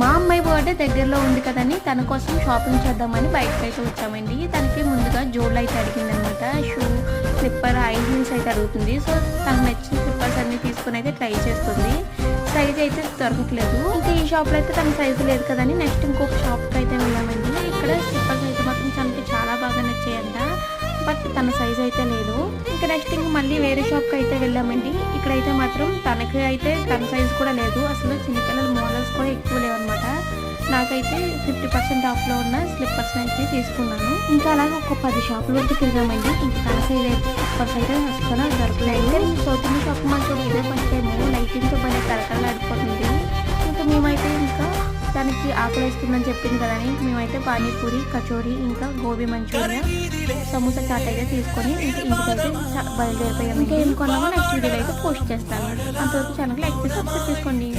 మా అమ్మాయి బర్త్డే దగ్గరలో ఉంది కదని తన కోసం షాపింగ్ చేద్దామని బయటకైతే వచ్చామండి. తనకి ముందుగా జోళ్ళు అయితే అడిగిందనమాట. షూ, స్లిప్పర్, హై హీల్స్ అయితే అడుగుతుంది. సో తనకు నచ్చిన స్లిప్పర్స్ అన్ని తీసుకుని అయితే ట్రై చేస్తుంది. సైజ్ అయితే దొరకట్లేదు. ఇంకా ఈ షాప్లో అయితే తన సైజు లేదు కదని నెక్స్ట్ ఇంకొక షాప్కి అయితే వెళ్ళామండి. ఇక్కడ స్లిప్పర్స్ అయితే మాత్రం తనకి చాలా బాగా నచ్చాయంట. బట్ తన సైజ్ అయితే లేదు. ఇంకా నెక్స్ట్ ఇంక మళ్ళీ వేరే షాప్కి అయితే వెళ్ళామండి. ఇక్కడైతే మాత్రం తనకి అయితే తన సైజ్ కూడా లేదు. అసలు చిన్నపిల్లల మోడల్స్ కూడా ఎక్కువ లేవన్నమాట. నాకైతే 50% ఆఫ్లో ఉన్న స్లిప్పర్స్ అయితే తీసుకున్నాను. ఇంకా అలాగే ఒక 10 షాపుల వరకు తిరిగామండి. ఇంకా తన సైజ్ అయితే స్లిప్పర్స్ అయితే అసలు దొరకలేదు. సౌత్ ఇండియన్ షాప్ మాత్రం ఇదే ఫస్ట్ టైం లైటింగ్తో భలే కలకలలాడిపోతుంది. ఇంకా మేమైతే ఇంకా తనకి ఆకలిస్తుందని చెప్పింది కదని మేమైతే పానీపూరి, కచోరీ, ఇంకా గోబీ మంచూరియా, సమోసా చాట్ అయితే తీసుకొని ఇంటికైతే బయలుదేరిపోయాము. ఇంకా ఏం కొన్నామో నెక్స్ట్ వీడియోలో అయితే పోస్ట్ చేస్తాను. అంతవరకు ఛానల్ లైక్ చేసి సబ్స్క్రైబ్ చేసుకోండి.